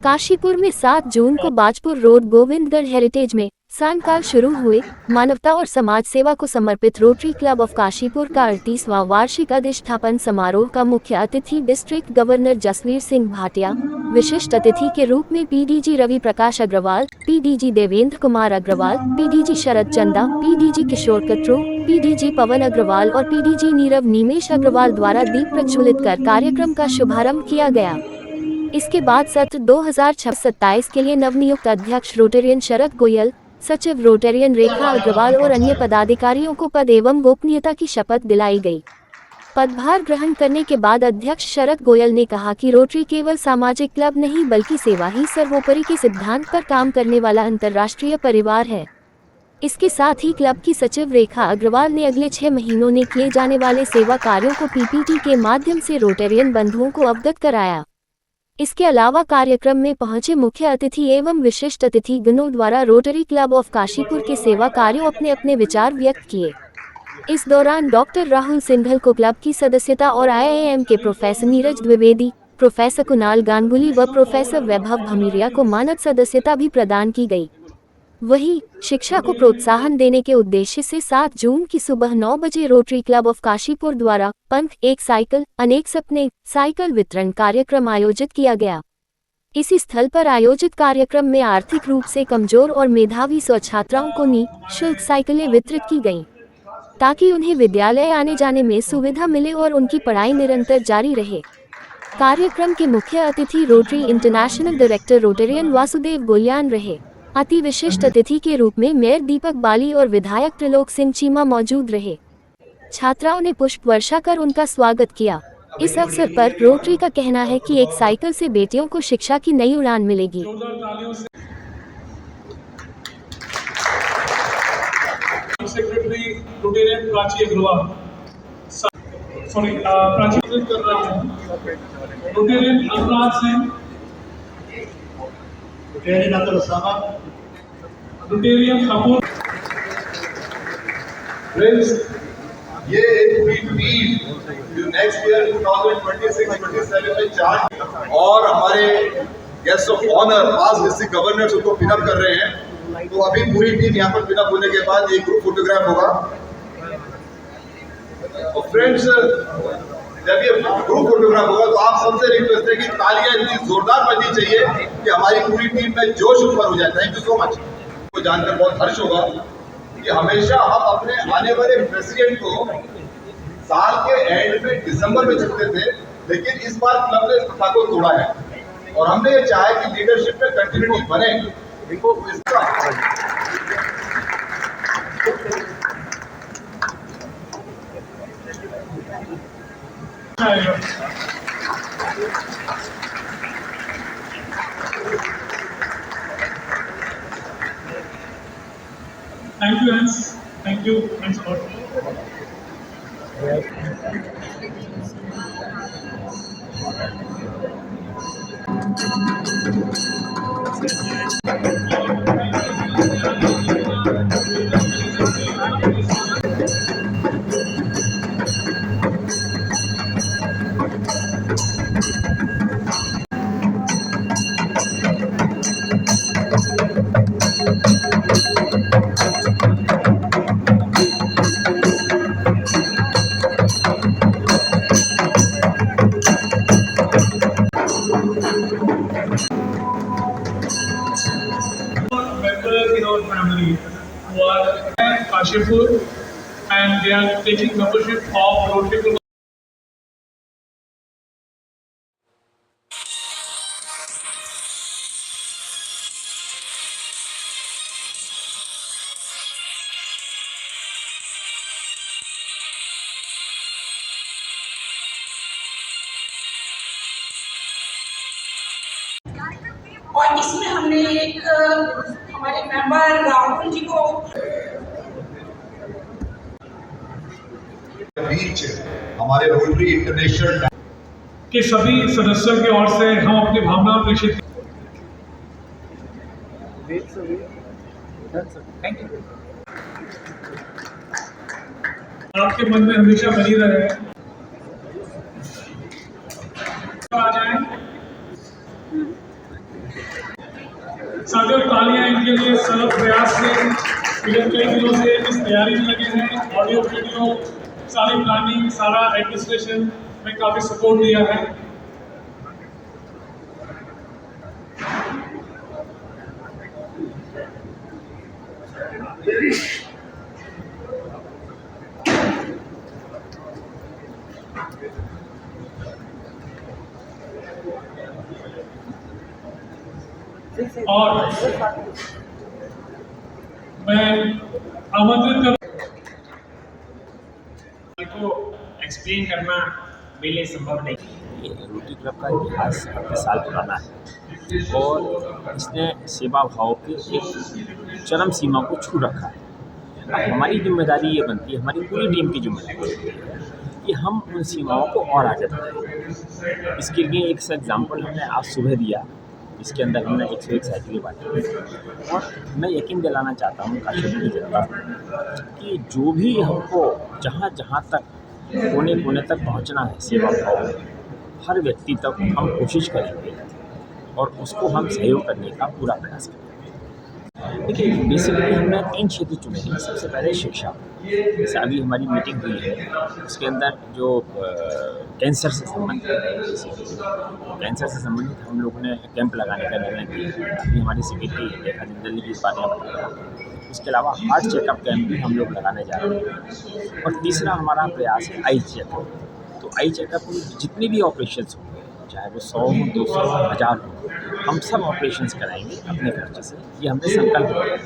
काशीपुर में 7 जून को Bajpur road Govindgarh heritage में सायंकाल शुरू हुए मानवता और समाज सेवा को समर्पित रोटरी क्लब ऑफ काशीपुर का 38वां वार्षिक अधिष्ठापन समारोह का मुख्य अतिथि डिस्ट्रिक्ट गवर्नर जसवीर सिंह भाटिया, विशिष्ट अतिथि के रूप में PDG Ravi Prakash Agarwal, PDG Devendra Kumar Agarwal, PDG शरद चंदा, पीडीजी किशोर कटरू, पीडीजी पवन अग्रवाल और पीडीजी नीरव नीमेश अग्रवाल द्वारा दीप प्रज्वलित कर कार्यक्रम का शुभारंभ किया गया। इसके बाद सत्र 2026-27 के लिए नवनियुक्त अध्यक्ष रोटेरियन शरद गोयल, सचिव रोटेरियन रेखा अग्रवाल और अन्य पदाधिकारियों को पद एवं गोपनीयता की शपथ दिलाई गई। पदभार ग्रहण करने के बाद अध्यक्ष शरद गोयल ने कहा कि रोटरी केवल सामाजिक क्लब नहीं बल्कि सेवा ही सर्वोपरि के सिद्धांत पर काम करने वाला अंतर्राष्ट्रीय परिवार है। इसके साथ ही क्लब की सचिव रेखा अग्रवाल ने अगले 6 महीनों में किए जाने वाले सेवा कार्यों को पीपीटी के माध्यम से रोटेरियन बंधुओं को अवगत कराया। इसके अलावा कार्यक्रम में पहुंचे मुख्य अतिथि एवं विशिष्ट अतिथि गणों द्वारा रोटरी क्लब ऑफ काशीपुर के सेवा कार्यों अपने अपने विचार व्यक्त किए। इस दौरान डॉक्टर राहुल सिंघल को क्लब की सदस्यता और IIM के प्रोफेसर नीरज द्विवेदी, प्रोफेसर कुणाल गांगुली व प्रोफेसर वैभव भमीरिया को मानद सदस्यता भी प्रदान की गई। वहीं शिक्षा को प्रोत्साहन देने के उद्देश्य से 7 जून की सुबह 9 बजे रोटरी क्लब ऑफ काशीपुर द्वारा पंथ एक साइकिल अनेक सपने साइकिल वितरण कार्यक्रम आयोजित किया गया। इसी स्थल पर आयोजित कार्यक्रम में आर्थिक रूप से कमजोर और मेधावी छात्राओं को निःशुल्क साइकिलें वितरित की गईं, ताकि उन्हें विद्यालय आने जाने में सुविधा मिले और उनकी पढ़ाई निरंतर जारी रहे। कार्यक्रम के मुख्य अतिथि Rotary International director Rotarian Vasudev Golyan रहे। अति विशिष्ट अतिथि के रूप में मेयर दीपक बाली और विधायक त्रिलोक सिंह चीमा मौजूद रहे। छात्राओं ने पुष्प वर्षा कर उनका स्वागत किया। इस अवसर पर रोटरी का कहना है कि एक साइकिल से बेटियों को शिक्षा की नई उड़ान मिलेगी। सेक्रेटरी रोटेरियन प्राची अग्रवाल, प्राची कर रहा हूँ। रोटेरियन अनुराग सिंह, रोटेरियन अब्दुल साहब, रोटेरियन कपूर। फ्रेंड्स, ये एक पूरी टीम जो नेक्स्ट ईयर 2026-27 में चार्ज और हमारे guest of honour past district governors उनको पिनअप कर रहे हैं। तो अभी पूरी टीम यहाँ पर पिनअप होने के बाद एक ग्रुप फोटोग्राफ होगा। तो फ्रेंड्स, जब ये ग्रुप फोटोग्राफ होगा तो आप सबसे रिक्वेस्ट है कि तालियां इतनी जोरदार बजनी चाहिए कि हमारी पूरी टीम में जोश ऊपर हो जाए। Thank you so much. को जानकर बहुत हर्ष होगा कि हमेशा हम अपने आने वाले प्रेसिडेंट को साल के एंड में दिसंबर में चुनते थे, लेकिन इस बार क्लब ने इस प्रथा को तोड़ा है और हमने ये चाहा कि लीडरशिप में कंटिन्यूटी बने। Thank you, Hans. Thank you. Thanks a lot. Members in our family who are in Kashipur and they are taking membership of Rotary Club. और इसमें हमने एक हमारे मेंबर राहुल जी को बीच हमारे रोटरी इंटरनेशनल के सभी सदस्यों की ओर से हम अपनी भावना प्रेषित। Thank you. आपके मन में हमेशा बनी रहे। आ जाए। साथियों तालियां इनके लिए सरल प्रयास से पिछले कई दिनों से इस तैयारी में लगे हैं। ऑडियो वीडियो सारी प्लानिंग सारा एडमिनिस्ट्रेशन में काफी सपोर्ट दिया है। और मैं आमंत्रित कर को एक्सप्लेन करना मेरे लिए संभव नहीं। ये रोटरी क्लब का इतिहास 30 साल पुराना है और इसने सेवा भाव के एक चरम सीमा को छू रखा है। अब हमारी जिम्मेदारी ये बनती है, हमारी पूरी टीम की जिम्मेदारी कि हम उन सीमाओं को और आगे बढ़ाएं। इसके लिए एक एग्जाम्पल हमने आज सुबह दिया, इसके अंदर हमने 101 साइकिलें बांटी और मैं यकीन दिलाना चाहता हूँ काशीपुर की जनता कि जो भी हमको जहाँ जहाँ तक कोने कोने तक पहुँचना है सेवा भाव में, हर व्यक्ति तक हम कोशिश करेंगे और उसको हम सहयोग करने का पूरा प्रयास करेंगे। देखिए, बेसिकली हमने 3 क्षेत्र चुने हैं। सबसे पहले शिक्षा, जैसे अभी हमारी मीटिंग हुई है उसके अंदर जो कैंसर से संबंधित है, कैंसर से संबंधित हम लोगों ने कैंप लगाने का निर्णय किया। अभी हमारी सेक्रेटरी रेखा जिंदल की इस बात में बताया। उसके अलावा हार्ट चेकअप कैंप भी हम लोग लगाने जा रहे हैं। और तीसरा हमारा प्रयास है आई चेकअप। तो आई चेकअप में जितने भी ऑपरेशंस होंगे, चाहे वो 100 हो, 200 हो, 1000 हो, हम सब ऑपरेशंस कराएंगे अपने खर्चे से। ये हमने संकल्प किया।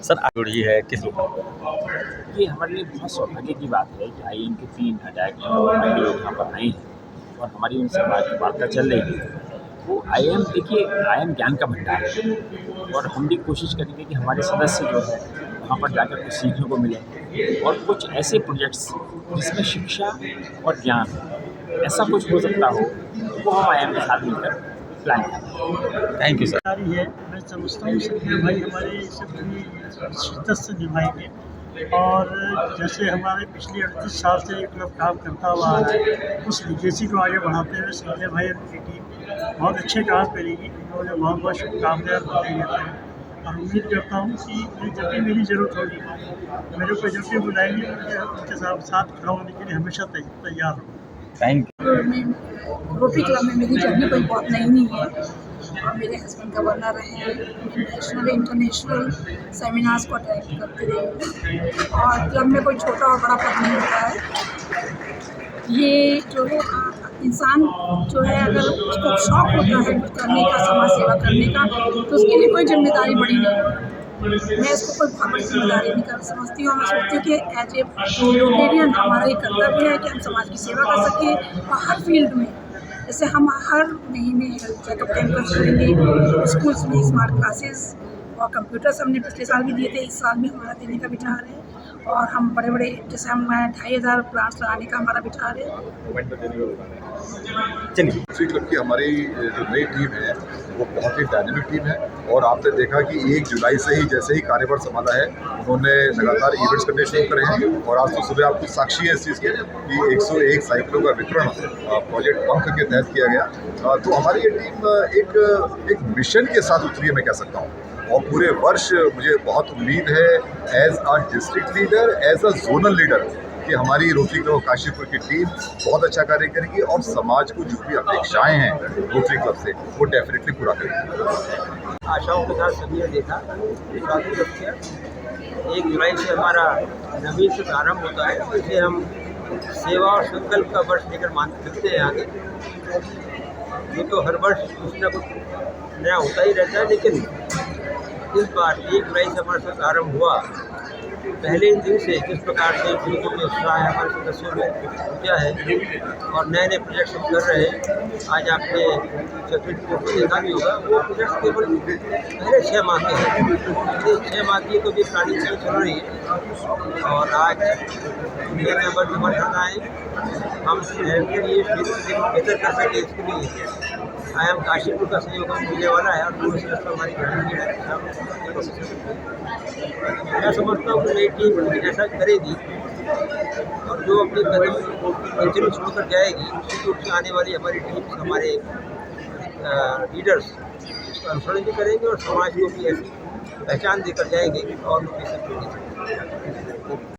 सर जुड़ी है किस ये हमारे लिए बहुत सौभाग्य की बात है कि IIM के 3 डायरेक्टर लोग यहाँ पर आए हैं और हमारी उनसे वार्ता चल रही है। वो IIM, देखिए IIM ज्ञान का भंडार है और हम भी कोशिश करेंगे कि हमारे सदस्य जो है वहाँ पर जाकर कुछ सीखने को मिले और कुछ ऐसे प्रोजेक्ट्स जिसमें शिक्षा और ज्ञान ऐसा कुछ हो सकता हो, वो हम IIM के साथ मिलकर प्लान करें। Thank you sir. है मैं समझता हूँ सभी भाई हमारे इसे पूरी शिद्दत से निभाएंगे और जैसे हमारे पिछले 38 साल से ये क्लब काम करता हुआ आ रहा है, उस लीगेसी को आगे बढ़ाते हुए संजय भाई और उनकी टीम बहुत अच्छे काम करेगी। उन्होंने बहुत बहुत शुभकामनाएं बताई जाते हैं और उम्मीद करता हूँ कि जब भी मेरी ज़रूरत होगी मेरे को जब भी बुलाएंगे उनके साथ खड़ा होने के लिए हमेशा तैयार हूँ। Thank you. रोटरी क्लब में मेरी जर्नी कोई बहुत नई नहीं है और मेरे हस्बैंड गवर्नर रहे हैं। नेशनल इंटरनेशनल सेमिनार्स को अटेंड करते रहे और क्लब में कोई छोटा और बड़ा पद नहीं होता है। ये जो है इंसान जो है अगर उसको शौक होता है कुछ करने का, समाज सेवा करने का, तो उसके लिए कोई जिम्मेदारी बड़ी नहीं है। मैं इसको कोई बहुत बड़ी जिम्मेदारी नहीं कर समझती हूँ। मैं सोचती हूँ कि एज ए रोटेरियन हमारा ये कर्तव्य है कि हम समाज की सेवा कर सकें और हर फील्ड में। जैसे हम हर महीने हेल्थ चेकअप कैंप करेंगे, स्कूल्स में स्मार्ट क्लासेस और कंप्यूटर्स हमने पिछले साल भी दिए थे, इस साल भी हमारा देने का विचार है। और हम बड़े बड़े जैसे हम 2500 प्लांट्स लगाने का हमारा विचार है। चलिए, रोटरी क्लब की हमारी जो नई टीम है वो बहुत ही डायनेमिक टीम है और आपने देखा कि 1 जुलाई से ही जैसे ही कार्यभार संभाला है उन्होंने लगातार इवेंट्स करने शुरू करे हैं और आज तो सुबह आपको साक्षी है इस चीज़ के कि 101 साइकिलों का वितरण प्रोजेक्ट पंख के तहत किया गया। तो हमारी ये टीम एक मिशन के साथ उतरी है, मैं कह सकता हूँ। और पूरे वर्ष मुझे बहुत उम्मीद है as a district leader, as a zonal leader, कि हमारी रोटरी क्लब काशीपुर की टीम बहुत अच्छा कार्य करेगी और समाज को जो भी अपेक्षाएं हैं रोटरी क्लब से वो डेफिनेटली पूरा करेगी। आशाओं के साथ सभी ने देखा 1 जुलाई से हमारा नवीन से प्रारंभ होता है। इसे हम सेवा और संकल्प का वर्ष लेकर मानते चलते हैं आगे। ये तो हर वर्ष कुछ न कुछ नया होता ही रहता है, लेकिन इस बार 1 जुलाई से हमारा प्रारंभ हुआ। पहले दिन से जिस प्रकार से लोगों में उत्साह है, हमारे सदस्यों में ऊर्जा है और नए नए प्रोजेक्ट्स हम कर रहे हैं। आज आपने चतुर्थ को देखा भी होगा, वो प्रोजेक्ट्स केवल पहले 6 माह के हैं। 6 माह की तो भी प्लानिंग चल रही है और आज मेरे मेंबर हमारे साथ आए। हम शहर के लिए बेहतर कर सकें, इसके लिए IIM काशीपुर का सहयोग मिलने वाला है और दूर से हमारी मैं समझता हूँ कि नई टीम ऐसा करेगी और जो अपने कदम कंटिन्यू छोड़कर जाएगी, निश्चित रूप से आने वाली हमारी टीम, हमारे लीडर्स उसका अनुसरण भी करेंगे और समाज को भी ऐसी पहचान देकर जाएंगे और लोग इसे प्रेरित होंगे।